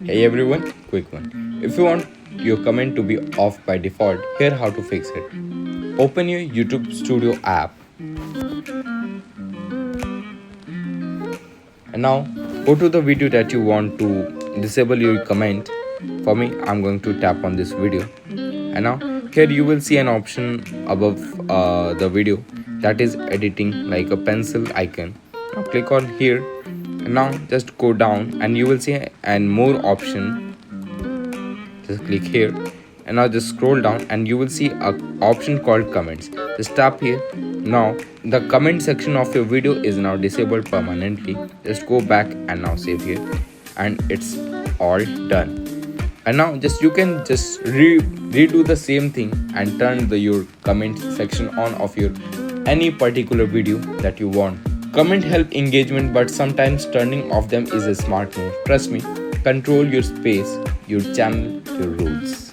Hey everyone, quick one. If you want your comment to be off by default, here how to fix it. Open your YouTube Studio app and now go to the video that you want to disable your comment. For me, I'm going to tap on this video and now here you will see an option above the video that is editing like a pencil icon. Now click on here and now just go down and you will see an more option. Just click here and now just scroll down and you will see a option called comments. Just tap here. Now the comment section of your video is now disabled permanently. Just go back and now save here and it's all done. And now just you can just redo the same thing and turn your comment section on of your any particular video that you want. Comment help engagement, but sometimes turning off them is a smart move. Trust me, control your space, your channel, your rules.